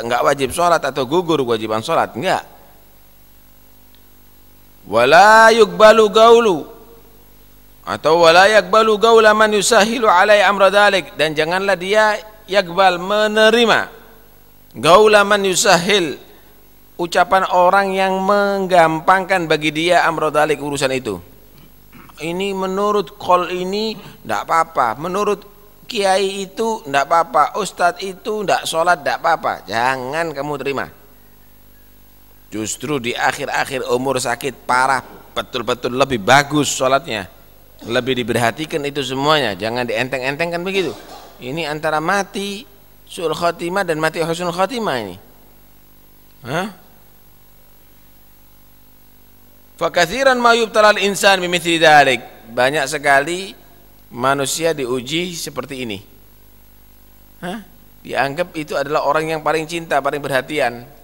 enggak wajib sholat atau gugur kewajiban sholat, enggak. Wala yuqbalu gaulu atau wala yaqbalu gaula man yusahilu alai amra dzalik, dan janganlah dia yakbal menerima gaula man yusahil, ucapan orang yang menggampangkan bagi dia amra dzalik, urusan itu. Ini menurut qol ini enggak apa-apa, menurut kiai itu enggak apa-apa, ustadz itu enggak sholat enggak apa-apa. Jangan kamu terima. Justru di akhir-akhir umur sakit parah betul-betul lebih bagus sholatnya, lebih diperhatikan itu semuanya. Jangan dienteng-entengkan begitu. Ini antara mati su'ul khotimah dan mati husnul khotimah ini. Fakatsiran ma yubtalal insan bimithli dzalik. Banyak sekali manusia diuji seperti ini. Dianggap itu adalah orang yang paling cinta, paling perhatian.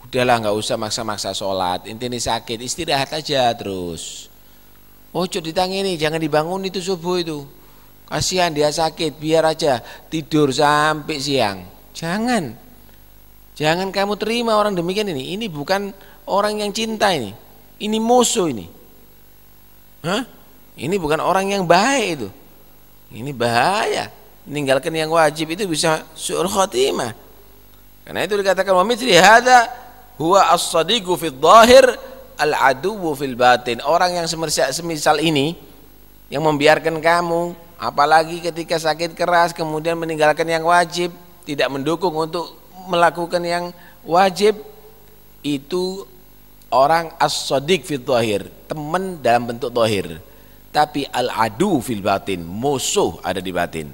Udahlah, nggak usah maksa-maksa sholat, intinya sakit, istirahat aja terus. Ojo ditangani, jangan dibangun itu subuh itu, kasihan dia sakit, biar aja tidur sampai siang. Jangan kamu terima orang demikian. Ini bukan orang yang cinta, ini musuh ini. Ini bukan orang yang baik itu. Ini bahaya. Meninggalkan yang wajib itu bisa su'ul khotimah. Karena itu dikatakan wa mithli hadza huwa as-sadiqu fid dhahir al-aduwwu fil batin. Orang yang semisal ini yang membiarkan kamu apalagi ketika sakit keras kemudian meninggalkan yang wajib, tidak mendukung untuk melakukan yang wajib, itu orang as-sadiq fid dhahir, teman dalam bentuk dhahir, tapi al-adu fil batin, musuh ada di batin.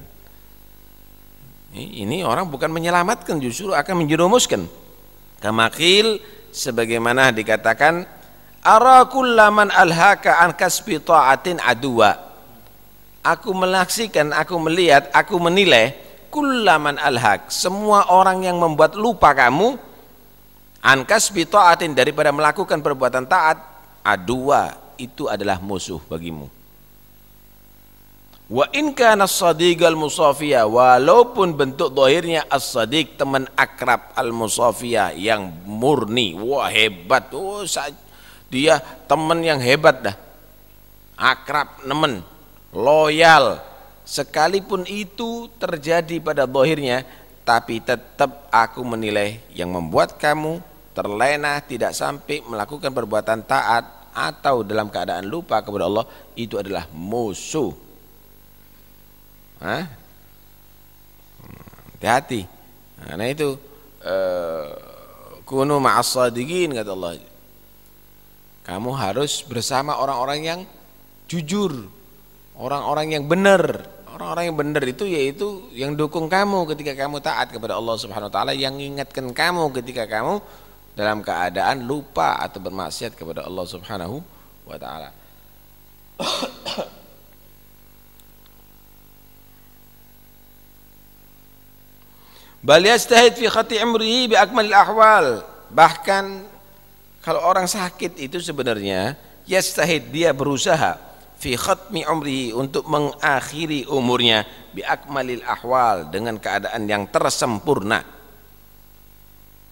Ini orang bukan menyelamatkan, justru akan menjerumuskan. Kamakil, sebagaimana dikatakan, ara kullaman alhaka an kasbi ta'atin aduwa. Aku menyaksikan, aku melihat, aku menilai kullaman alhaq, semua orang yang membuat lupa kamu an kasbi ta'atin, daripada melakukan perbuatan taat, aduwa, itu adalah musuh bagimu. Wa in kana as-sadiq al-musafiyah, walaupun bentuk zahirnya as-sadiq, teman akrab, al-musafiyah yang murni, wah hebat, dia teman yang hebat dah, akrab, nemen, loyal, sekalipun itu terjadi pada zahirnya, tapi tetap aku menilai yang membuat kamu terlena tidak sampai melakukan perbuatan taat atau dalam keadaan lupa kepada Allah, itu adalah musuh. Hati-hati. Nah itu kunu ma'as shadiqin, kata Allah. Kamu harus bersama orang-orang yang jujur, orang-orang yang benar. Orang-orang yang benar itu yaitu yang dukung kamu ketika kamu taat kepada Allah Subhanahu wa taala, yang ingatkan kamu ketika kamu dalam keadaan lupa atau bermaksiat kepada Allah Subhanahu wa taala. Bal yastahid fi khati umrihi bi akmalil ahwal. Bahkan kalau orang sakit itu sebenarnya yastahid, dia berusaha fi khatmi umrihi, untuk mengakhiri umurnya bi akmalil ahwal, dengan keadaan yang tersempurna.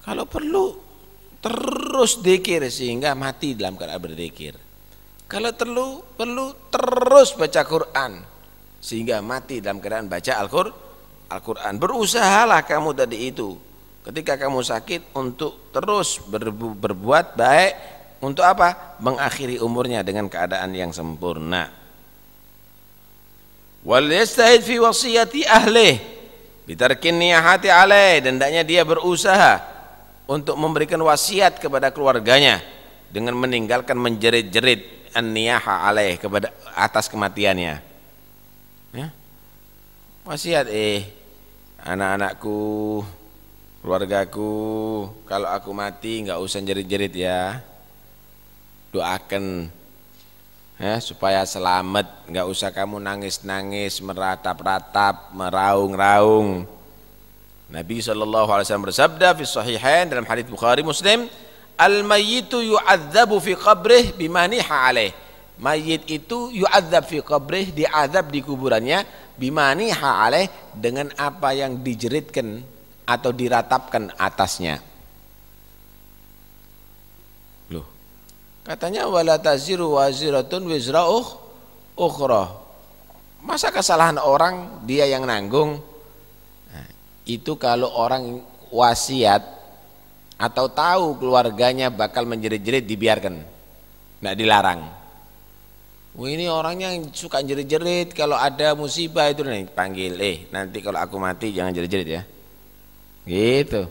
Kalau perlu terus dzikir sehingga mati dalam keadaan berzikir. Kalau perlu terus baca Quran sehingga mati dalam keadaan baca Al-Quran. Berusahalah kamu tadi itu ketika kamu sakit untuk terus berbuat baik. Untuk apa? Mengakhiri umurnya dengan keadaan yang sempurna. Wal yastahid fi wasiyati ahlih bitarkin niyahati alaih, dan hendaknya dia berusaha untuk memberikan wasiat kepada keluarganya dengan meninggalkan menjerit-jerit an-niyaha alaih, kepada atas kematiannya. Wasiat, anak-anakku, keluargaku, kalau aku mati nggak usah jerit-jerit ya, doakan supaya selamat, nggak usah kamu nangis-nangis, meratap-ratap, meraung-raung. Nabi SAW bersabda fi sahihain dalam hadits Bukhari Muslim, al-mayyitu yu'adzabu fi qabrih bimaniha alaih. Mayit itu yu'adzab fi qabrih, diazab di kuburannya, bimaniha alaih, dengan apa yang dijeritkan atau diratapkan atasnya. Loh, katanya wala taziru waziratun wizra ukhra. Masa kesalahan orang dia yang nanggung? Nah, itu kalau orang wasiat atau tahu keluarganya bakal menjerit-jerit dibiarkan, nggak dilarang. Ini orangnya yang suka jerit-jerit kalau ada musibah itu nih panggil, nanti kalau aku mati jangan jerit-jerit ya, gitu.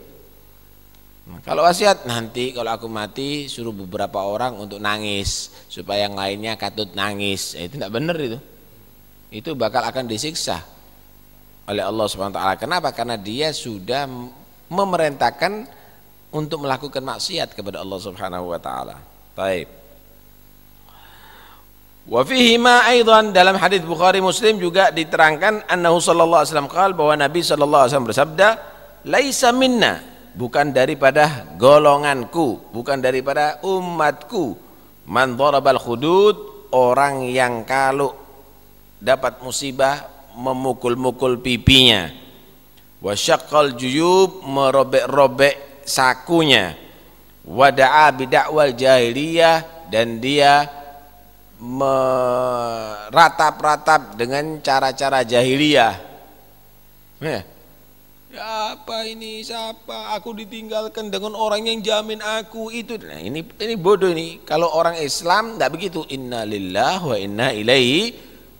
Nah, kalau wasiat nanti kalau aku mati suruh beberapa orang untuk nangis supaya yang lainnya katut nangis, itu tidak benar itu bakal akan disiksa oleh Allah Subhanahu Wa Taala. Kenapa? Karena dia sudah memerintahkan untuk melakukan maksiat kepada Allah Subhanahu Wa Taala. Baik. Wa fihi ma aidan, dalam hadis Bukhari Muslim juga diterangkan annahu sallallahu alaihi wasallam qaal, bahwa Nabi sallallahu alaihi wasallam bersabda, laisa minna, bukan daripada golonganku, bukan daripada umatku, man darabal khudud, orang yang kalau dapat musibah memukul-mukul pipinya, wa syaqqal juyub, merobek-robek sakunya, wa da'a bidakwal jahiliyah, dan dia meratap-ratap dengan cara-cara jahiliyah. Ya apa ini, siapa aku ditinggalkan dengan orang yang jamin aku itu. Nah, ini bodoh ini. Kalau orang Islam enggak begitu, inna lillahi wa inna ilaihi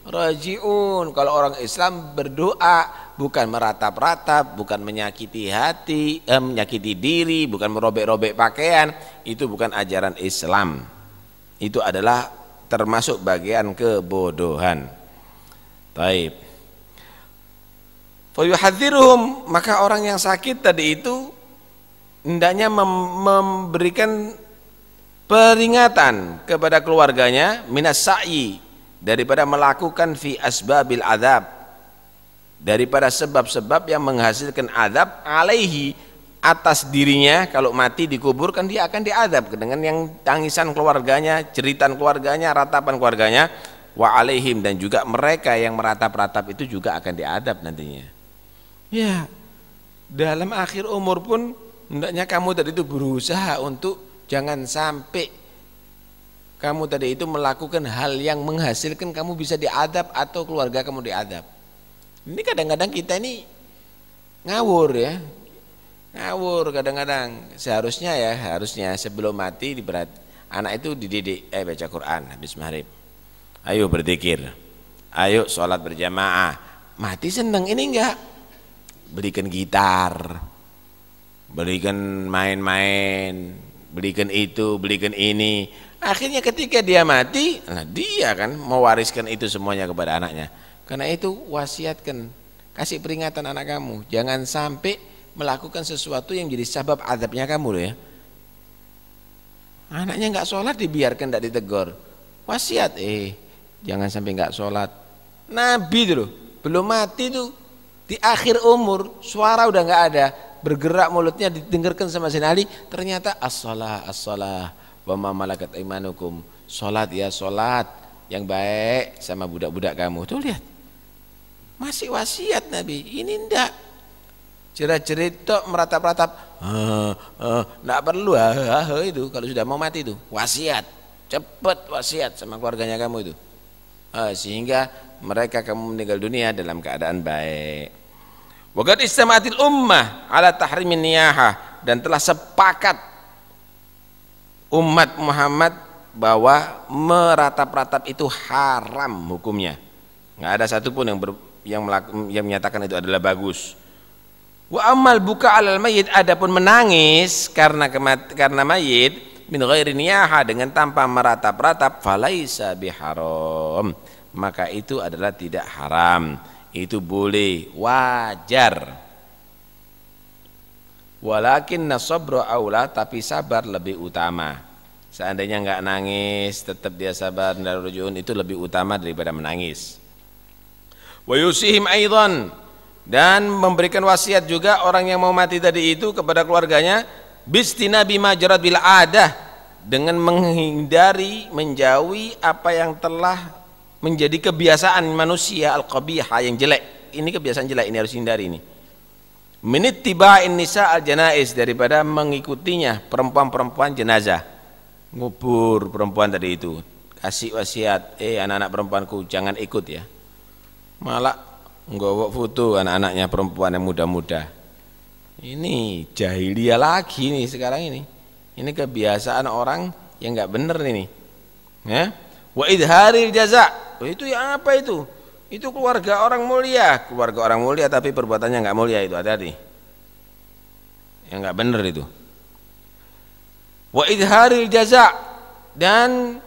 rajiun. Kalau orang Islam berdoa bukan meratap-ratap, bukan menyakiti hati, menyakiti diri, bukan merobek-robek pakaian. Itu bukan ajaran Islam. Itu adalah termasuk bagian kebodohan. Taib. Fayuhadziruhum, maka orang yang sakit tadi itu hendaknya memberikan peringatan kepada keluarganya minas sa'i, daripada melakukan fi asbabil azab, daripada sebab-sebab yang menghasilkan azab alaihi, atas dirinya. Kalau mati dikuburkan dia akan diadab dengan yang tangisan keluarganya, jeritan keluarganya, ratapan keluarganya, wa alaihim, dan juga mereka yang meratap-ratap itu juga akan diadab nantinya. Ya, dalam akhir umur pun hendaknya kamu tadi itu berusaha untuk jangan sampai kamu tadi itu melakukan hal yang menghasilkan kamu bisa diadab atau keluarga kamu diadab. Ini kadang-kadang kita ini ngawur ya. Ngawur kadang-kadang. Harusnya sebelum mati anak itu dididik, baca Quran habis maghrib, ayo berzikir, ayo sholat berjamaah. Mati seneng, ini enggak, belikan gitar, belikan main-main, belikan itu, belikan ini. Akhirnya ketika dia mati, nah dia kan mewariskan itu semuanya kepada anaknya. Karena itu wasiatkan, kasih peringatan anak kamu, jangan sampai melakukan sesuatu yang jadi sebab azabnya kamu loh ya. Anaknya enggak sholat dibiarkan, enggak ditegur. Wasiat, jangan sampai enggak sholat. Nabi itu loh, belum mati tuh, di akhir umur suara udah enggak ada, bergerak mulutnya didengarkan sama Sayyidina Ali, ternyata as-shalah as-shalah wa ma malakat aimanukum, sholat ya sholat yang baik sama budak-budak kamu. Tuh lihat, masih wasiat Nabi. Ini enggak jerit-jerit tok, meratap-ratap, enggak perlu itu. Kalau sudah mau mati itu wasiat, cepat wasiat sama keluarganya kamu itu, sehingga mereka kamu meninggal dunia dalam keadaan baik. Wa qad istama'atil ummah ala tahrimin niyahah, dan telah sepakat umat Muhammad bahwa meratap-ratap itu haram hukumnya. Enggak ada satupun yang menyatakan itu adalah bagus. Wa amal buka alal mayit, adapun menangis karena mayit min ghairi niyaha, dengan tanpa meratap-ratap, falaisa biharam, maka itu adalah tidak haram, itu boleh, wajar. Walakin nasabru aula, tapi sabar lebih utama. Seandainya enggak nangis tetap dia sabar dan rujun, itu lebih utama daripada menangis. Wa yusihim aidan, dan memberikan wasiat juga orang yang mau mati tadi itu kepada keluarganya, bistinabi majrat bil adah, dengan menghindari, menjauhi apa yang telah menjadi kebiasaan manusia al-qabihah, yang jelek. Ini kebiasaan jelek, ini harus hindari ini. min ittiba'in nisa al-janaiz, daripada mengikutinya perempuan-perempuan jenazah. Ngubur perempuan tadi itu, kasih wasiat, anak-anak perempuanku jangan ikut ya. Malah nggawa foto anak-anaknya perempuan yang muda-muda. Ini jahiliyah lagi nih sekarang ini. Ini kebiasaan orang yang enggak benar ini. Ya. Wa idharil jaza. Itu yang apa itu? Itu keluarga orang mulia, tapi perbuatannya enggak mulia, itu hati-hati. Yang enggak benar itu. Wa idharil jaza, dan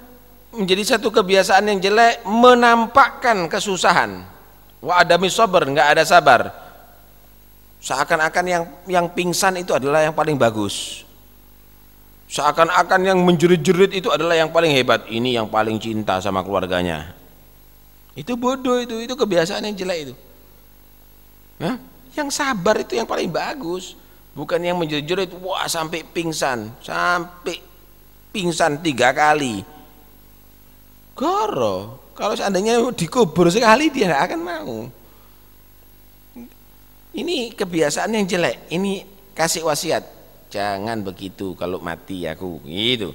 menjadi satu kebiasaan yang jelek menampakkan kesusahan. Wa adami sabar, enggak ada sabar. Seakan-akan yang pingsan itu adalah yang paling bagus. Seakan-akan yang menjerit-jerit itu adalah yang paling hebat. Ini yang paling cinta sama keluarganya. Itu bodoh, itu kebiasaan yang jelek itu. Nah, yang sabar itu yang paling bagus. Bukan yang menjerit-jerit, wah sampai pingsan 3 kali. Goro, kalau seandainya dikubur sekali dia tidak akan mau. Ini kebiasaan yang jelek. Ini kasih wasiat, jangan begitu kalau mati aku, gitu.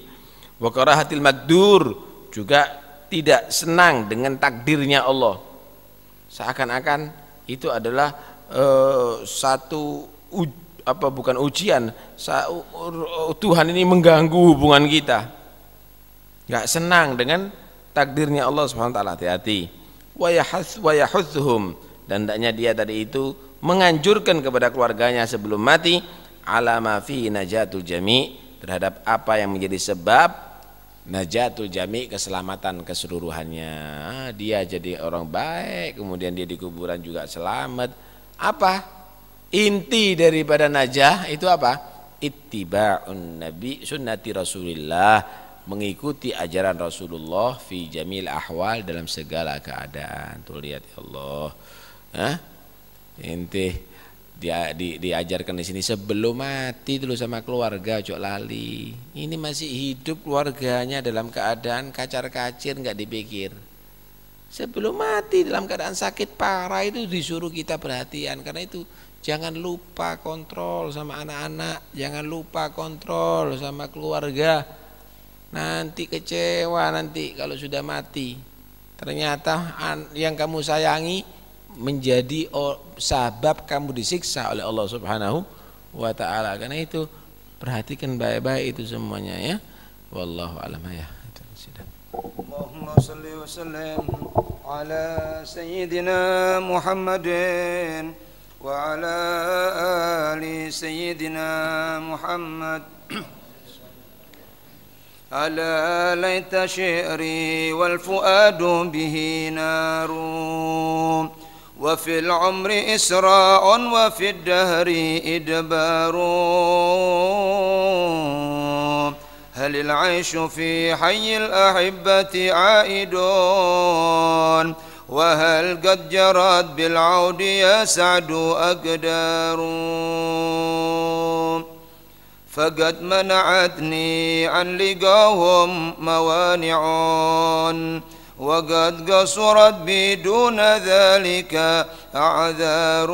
Wa karahatil makdur, juga tidak senang dengan takdirnya Allah. Seakan-akan itu adalah satu bukan ujian. Tuhan ini mengganggu hubungan kita. Enggak senang dengan takdirnya Allah Subhanahu wa taala. Hati-hati. Wa yahuthuhum, dan hendaknya dia tadi itu menganjurkan kepada keluarganya sebelum mati ala ma fi najatul jami', terhadap apa yang menjadi sebab najatul jami', keselamatan keseluruhannya. Dia jadi orang baik, kemudian dia di kuburan juga selamat. Apa inti daripada najah itu? Apa? Ittiba'un nabi sunnati Rasulillah, mengikuti ajaran Rasulullah fi jamil ahwal, dalam segala keadaan. Tuh lihat ya Allah. Inti diajarkan di sini sebelum mati dulu sama keluarga, ojo lali. Ini masih hidup keluarganya dalam keadaan kacar-kacir, enggak dipikir. Sebelum mati dalam keadaan sakit parah itu disuruh kita perhatian. Karena itu jangan lupa kontrol sama anak-anak, jangan lupa kontrol sama keluarga. Nanti kecewa nanti kalau sudah mati. Ternyata yang kamu sayangi menjadi sabab kamu disiksa oleh Allah Subhanahu wa taala. Karena itu perhatikan baik-baik itu semuanya ya. Wallahu a'lam ya. Allahumma shalli wa sallim ala sayyidina Muhammadin wa ala ali sayyidina Muhammad. Ala laita syi'ri wal fuadu bihi narum, wa fil umri isra'un wa fid dahri idbaru, halil aishu fi hayyil ahibbati aidun, wa hal qad jarat bil audi yas'adu aqdaru, فقد منعتني عن لقاهم موانع وقد قصرت بدون ذلك أعذار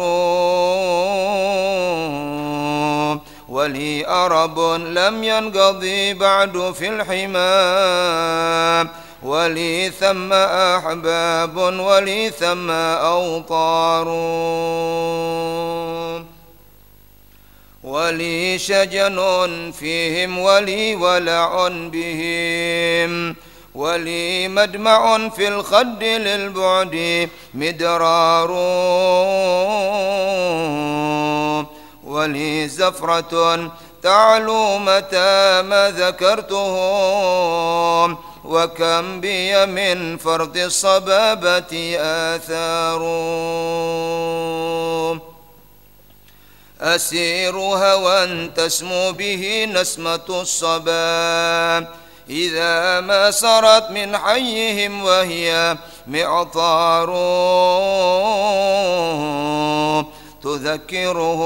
ولي أرب لم ينقضي بعد في الحمام ولي ثم أحباب ولي ثم أوطار ولي شجن فيهم ولي ولع بهم ولي مدمع في الخد للبعد مدرار ولي زفرة تعلو متى ما ذكرتهم وكم بي من فرط الصبابة آثار أسير هوى تسمو به نسمة الصبا إذا ما سرت من حيهم وهي معطار تذكره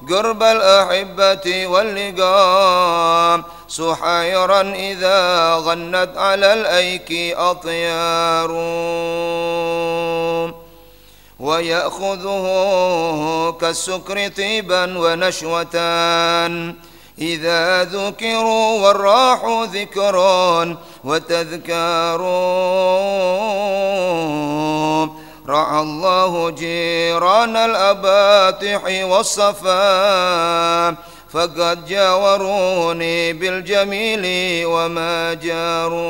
قرب الأحبة واللقاء سحيرا إذا غنت على الأيك أطيار ويأخذه كالسكر طيبا ونشوة إذا ذكروا والراح ذكر وتذكار رعى الله جيران الأباطح والصفا فقد جاوروني بالجميل وما جاروا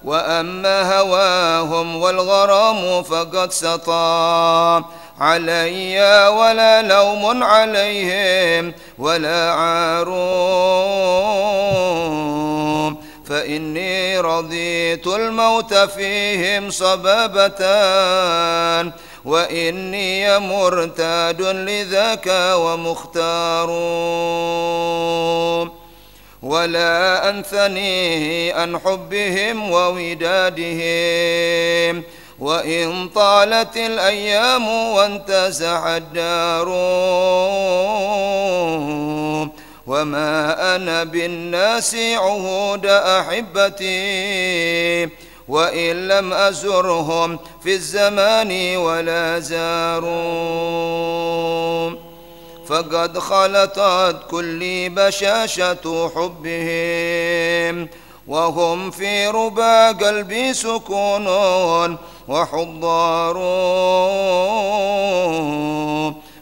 وأما هواهم والغرام فقد سطى علي ولا لوم عليهم ولا عار فإني رضيت الموت فيهم صبابة وإني مرتاد لذاك ومختار ولا أنثني عن حبهم وودادهم وإن طالت الأيام وانتزع الدار وما أنا بالناس عهود أحبتي وإن لم أزرهم في الزمان ولا زاروا فقد خلطت كلي بشاشة حبهم وهم في ربا قلبي سكون وحضار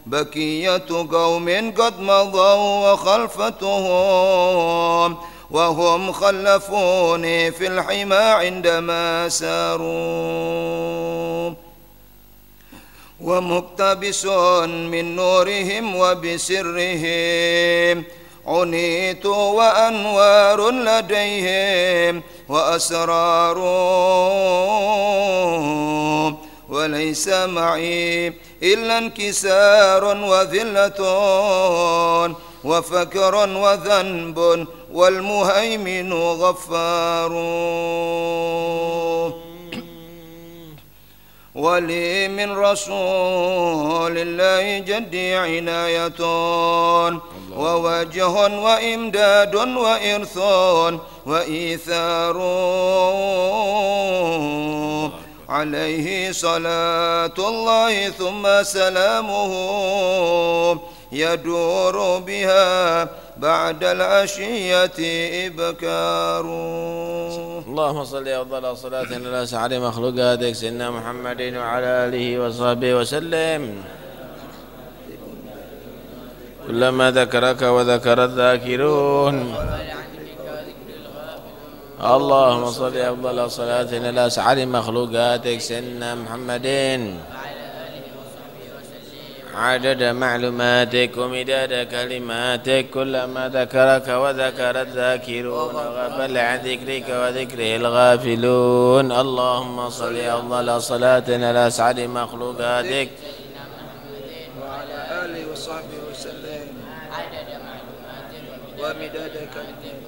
بكية قوم قد مضوا وخلفتهم وهم خلفوني في الحمى عندما ساروا ومقتبس من نورهم وبسرهم عنيت وأنوار لديهم وأسرار وليس معي إلا انكسار وذلة وفكر وذنب والمهيمن غفار ولي من رسول الله جدي عناية ووجه وإمداد وإرث وإيثار عليه صلاة الله ثم سلامه يدور بها بعد العشية إبكار. اللهم صل أفضل صلاة على سعد مخلوقاتك سيدنا محمد وعلى آله وصحبه وسلم. كلما ذكرك وذكر الذاكرون. اللهم صل أفضل صلاة على سعد مخلوقاتك سيدنا محمد عدد معلوماتك ومداد كلماتك. كلما ذكرك وذكر الذاكرون غفل عن ذكرك وذكره الغافلون. اللهم صل أفضل صلاة على أسعد مخلوقاتك وعلى آله وصحبه وسلم عدد معلوماتك ومداد كلماتك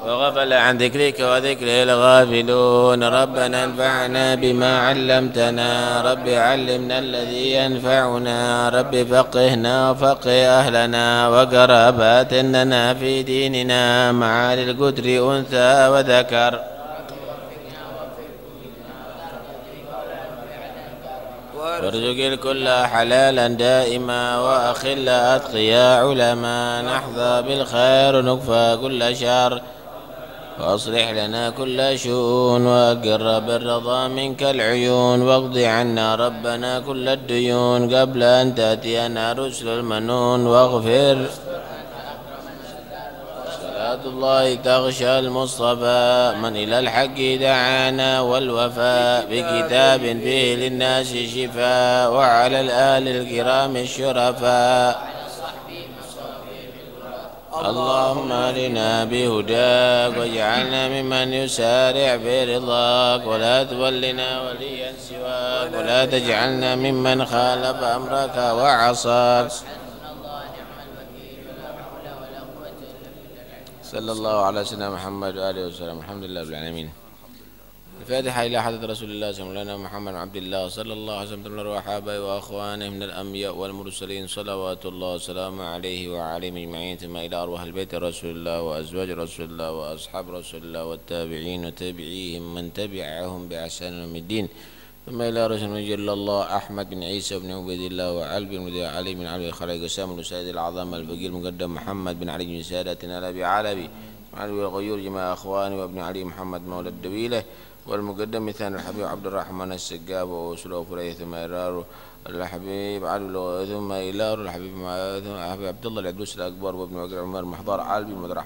وغفل عن ذكرك وذكره الغافلون. ربنا انفعنا بما علمتنا. رب علمنا الذي ينفعنا. رب فقهنا وفقه أهلنا وقرابات إننا في ديننا معالي القدر أنثى وذكر. وارزق الكل حلالا دائما وأخل أتقياء علما نحظى بالخير ونكفى كل شر وأصلح لنا كل شؤون وأقر بالرضا منك العيون واقض عنا ربنا كل الديون قبل أن تأتينا رسل المنون واغفر. صلاة الله تغشى المصطفى من إلى الحق دعانا والوفاء بكتاب فيه للناس شفاء وعلى الآل الكرام الشرفاء. اللهم اهدنا بهداك واجعلنا ممن يسارع في رضاك ولا تولنا وليا سواك ولا تجعلنا ممن خالف أمرك وعصاك. صلى الله على سيدنا محمد وآله وسلم. الحمد لله رب العالمين. الفاتحة إلى حضرة رسول الله صلى الله عليه وسلم محمد عبد الله صلى الله عليه وسلم أرواح آبائه وأخوانه من الأنبياء والمرسلين صلوات الله وسلامه عليه وعليهم أجمعين، ثم إلى أرواح البيت رسول الله وأزواج رسول الله وأصحاب رسول الله والتابعين وتابعيهم من تبعهم بإحسان يوم الدين، ثم إلى رسول جل الله أحمد بن عيسى بن عبيد الله وعلي بن علي بن علي الخليق وسام بن سيد العظام الفقير المقدم محمد بن علي بن سادتنا الأبي علبي علي الغيور جماعة أخواني وابن علي محمد مولى الدويلة والمقدم مثال الحبيب عبد الرحمن السقاب ووصله فريه، ثم إلى الحبيب علي، ثم إلى الحبيب عبد الله العبدوس الأكبر وابن وقر عمر محضار علي بن مدر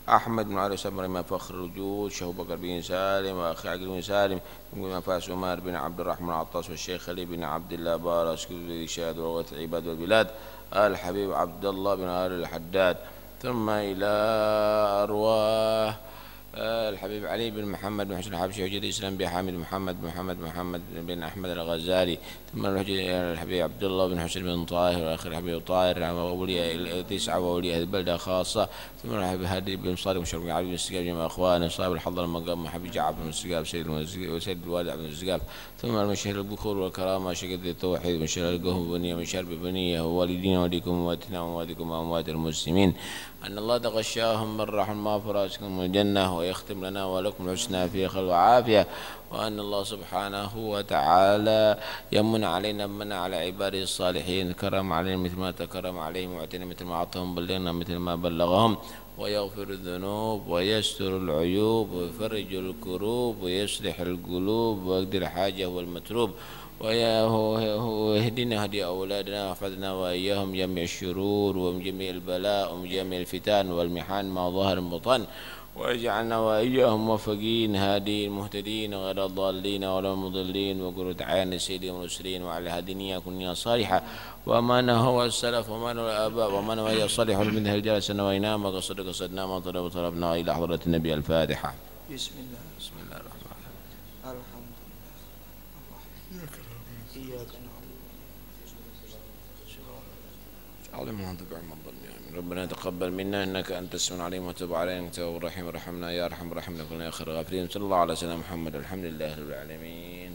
أحمد بن علي سمر إمام فخر الوجود شيخ بكر بن سالم وأخي عقيل بن سالم إمام فاس عمر بن عبد الرحمن عطاس والشيخ خلي بن عبد الله بارس كل شاد وروة العباد والبلاد الحبيب عبد الله بن آل الحداد، ثم إلى أرواح الحبيب علي بن محمد بن حسن الحبشي وجد الإسلام بحامد محمد بن أحمد الغزالي، ثم الحبيب عبد الله بن حسين بن طاهر وآخر الحبيب طاهر وأولياء 9 وأولياء البلدة خاصة، ثم الحبيب هادي بن صالح وشرف بن علي بن السقاف جميع أخوانه صاحب الحضر المقام حبيب جعفر بن السقاف سيد الوالد بن السقاف، ثم المشهر البخور والكرامة شقد التوحيد من شر القهم بنية من شر بنية ووالدين وليكم وأمواتنا وأمواتكم وأموات المسلمين، أن الله تغشاهم من رحم المغفرة وأسكنهم الجنة ويختم لنا ولكم الحسنى في خير وعافية، وأن الله سبحانه وتعالى يمن علينا من على عباده الصالحين كرم علينا مثل ما تكرم عليهم وأعطينا مثل ما أعطاهم بلغنا مثل ما بلغهم، ويغفر الذنوب ويستر العيوب ويفرج الكروب ويصلح القلوب ويقدر الحاجة والمطلوب ويهدنا هدي أولادنا واحفظنا وإياهم جميع الشرور ومن جميع البلاء ومن جميع الفتن والمحن ما ظهر بطن، واجعلنا وإياهم موفقين هادين مهتدين غير الضالين ولا المضلين، وقرة عين سيدي المرسلين وعلى هدينية كنيا صالحة ومن هو السلف ومن هو الآباء ومن هو الصالح من هل جلس وينام وقصد قصدنا ما طلب طلبنا إلى حضرة النبي الفاتحة. بسم الله الرحمن الرحيم. الحمد لله إياك نعبد علمنا أن تبع من ضل ربنا تقبل منا إنك أنت السميع العليم وتب علينا إنك التواب الرحيم ارحمنا يا أرحم الراحمين كلنا يا خير الغافرين. صلى الله على سيدنا محمد الحمد لله رب العالمين.